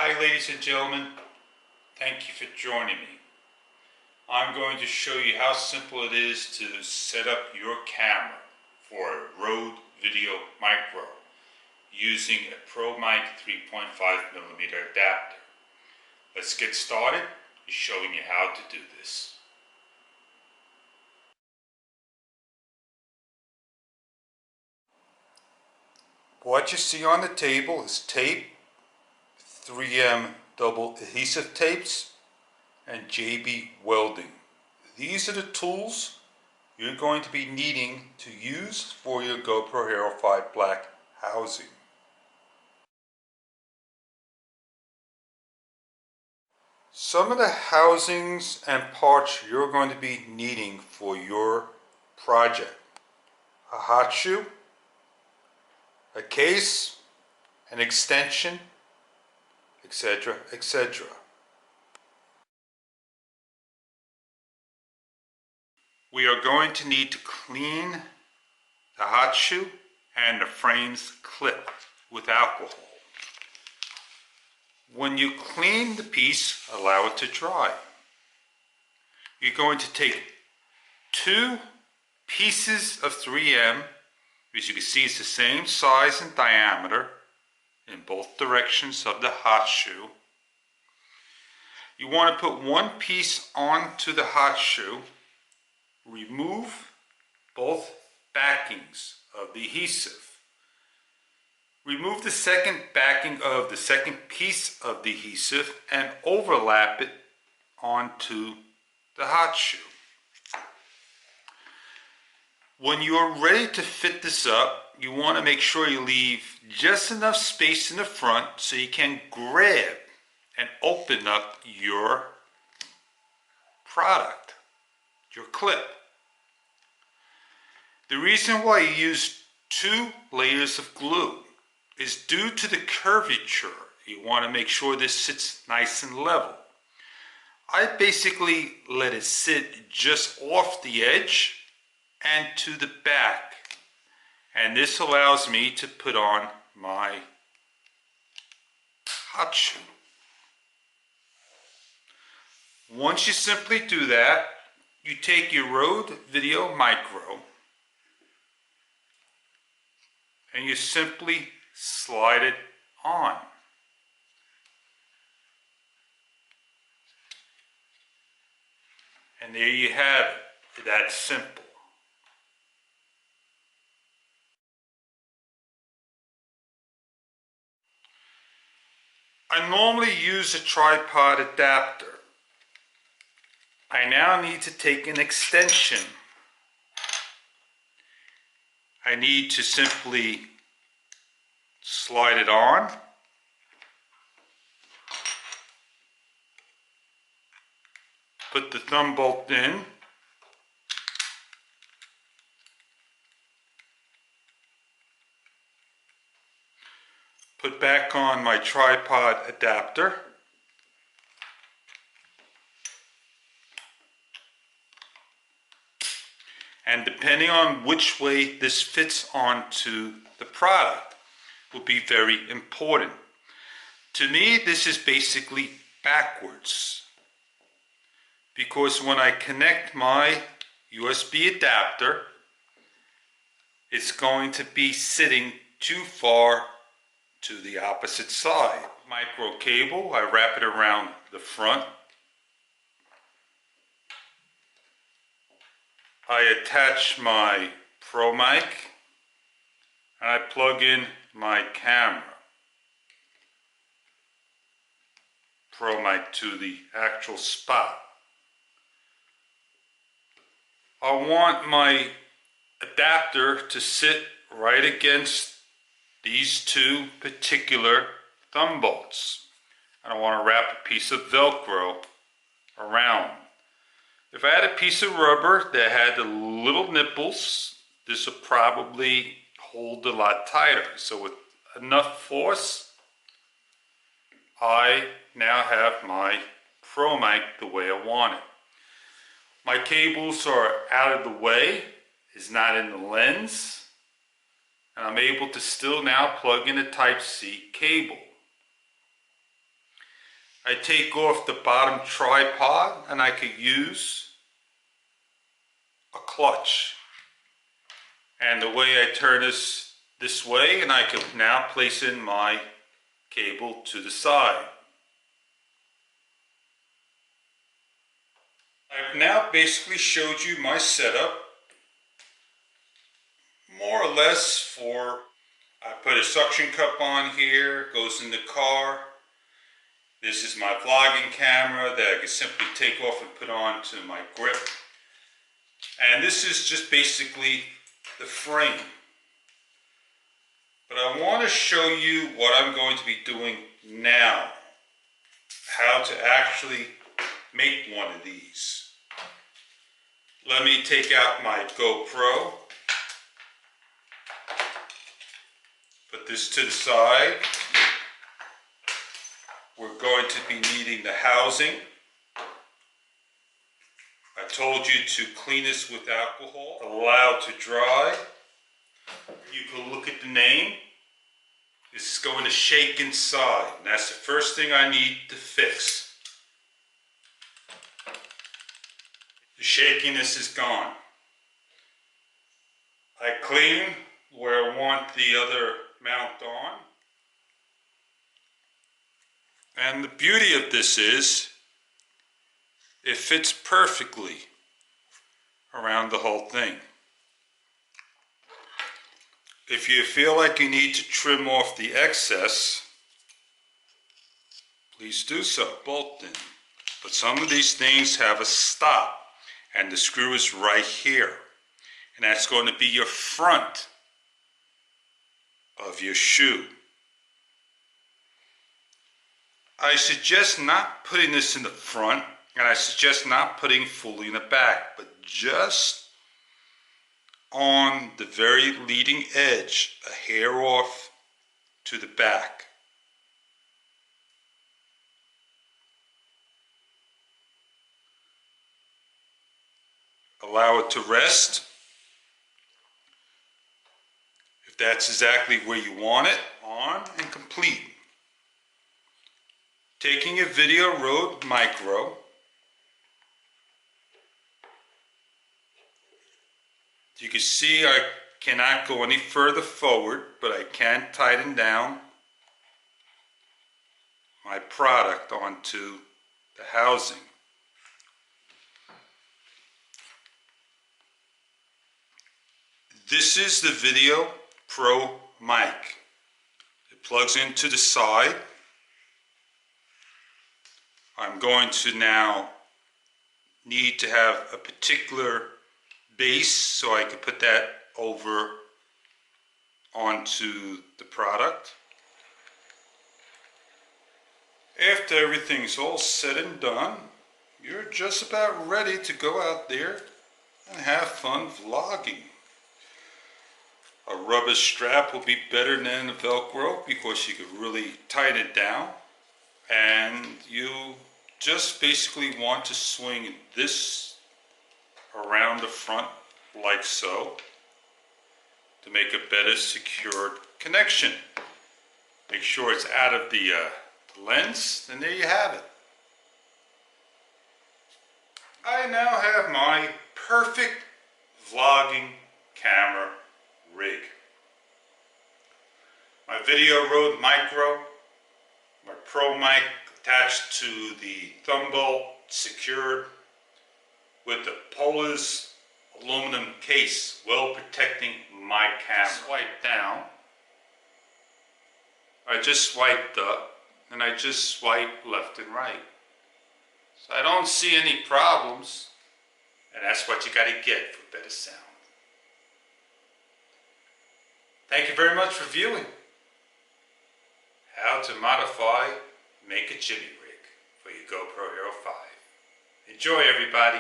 Hi ladies and gentlemen, thank you for joining me. I'm going to show you how simple it is to set up your camera for a Rode Video Micro using a Pro Mic 3.5mm adapter. Let's get started showing you how to do this. What you see on the table is tape, 3M double adhesive tapes, and JB welding. These are the tools you're going to be needing to use for your GoPro Hero 5 Black housing. Some of the housings and parts you're going to be needing for your project: a hot shoe, a case, an extension, etc., etc. We are going to need to clean the hot shoe and the frame's clip with alcohol. When you clean the piece, allow it to dry. You're going to take 2 pieces of 3M, as you can see it's the same size and diameter in both directions of the hot shoe. You want to put 1 piece onto the hot shoe, remove both backings of the adhesive. Remove the second backing of the second piece of the adhesive and overlap it onto the hot shoe. When you are ready to fit this up, you want to make sure you leave just enough space in the front so you can grab and open up your product, your clip. The reason why you use 2 layers of glue is due to the curvature. You want to make sure this sits nice and level. I basically let it sit just off the edge and to the back, and this allows me to put on my hot shoe. Once you simply do that, you take your Rode Video Micro and you simply slide it on. And there you have it, that simple. I normally use a tripod adapter. I now need to take an extension. I need to simply slide it on, put the thumb bolt in, put back on my tripod adapter, and depending on which way this fits onto the product will be very important. To me, this is basically backwards, because when I connect my USB adapter, it's going to be sitting too far to the opposite side. Micro cable, I wrap it around the front. I attach my Pro Mic and I plug in my camera, Pro Mic, to the actual spot. I want my adapter to sit right against these 2 particular thumb bolts. And I want to wrap a piece of Velcro around. If I had a piece of rubber that had the little nipples, this would probably hold a lot tighter. So with enough force, I now have my Pro Mic the way I want it. My cables are out of the way, it's not in the lens, and I'm able to still now plug in a Type-C cable. I take off the bottom tripod and I could use a clutch. And the way I turn this way, and I can now place in my cable to the side. I've now basically showed you my setup, more or less for, I put a suction cup on here, goes in the car. This is my vlogging camera that I can simply take off and put on to my grip. And this is just basically the frame. But I want to show you what I'm going to be doing now. How to actually make one of these. Let me take out my GoPro. Put this to the side. We're going to be needing the housing. I told you to clean this with alcohol. Allow to dry. You can look at the name. This is going to shake inside. And that's the first thing I need to fix. The shakiness is gone. I clean where I want the other mount on. And the beauty of this is, it fits perfectly around the whole thing. If you feel like you need to trim off the excess, please do so, bolt in. But some of these things have a stop, and the screw is right here. And that's going to be your front of your shoe. I suggest not putting this in the front, and I suggest not putting fully in the back, but just on the very leading edge, a hair off to the back. Allow it to rest. If that's exactly where you want it, on and complete. Taking a Video Rode Micro, you can see I cannot go any further forward, but I can tighten down my product onto the housing. This is the Video Pro mic. It plugs into the side. I'm going to now need to have a particular base so I can put that over onto the product. After everything's all said and done, you're just about ready to go out there and have fun vlogging. A rubber strap will be better than a Velcro because you can really tighten it down, and you just basically want to swing this around the front like so to make a better secured connection. Make sure it's out of the lens, and there you have it. I now have my perfect vlogging camera rig. My Video Rode Micro, my Pro mic attached to the thumb bolt, secured with the Poloz aluminum case, well protecting my camera. Swipe down. I just swiped up, and I just swipe left and right. So I don't see any problems, and that's what you got to get for better sound. Thank you very much for viewing. How to modify, make a jimmy rig for your GoPro Hero 5. Enjoy, everybody.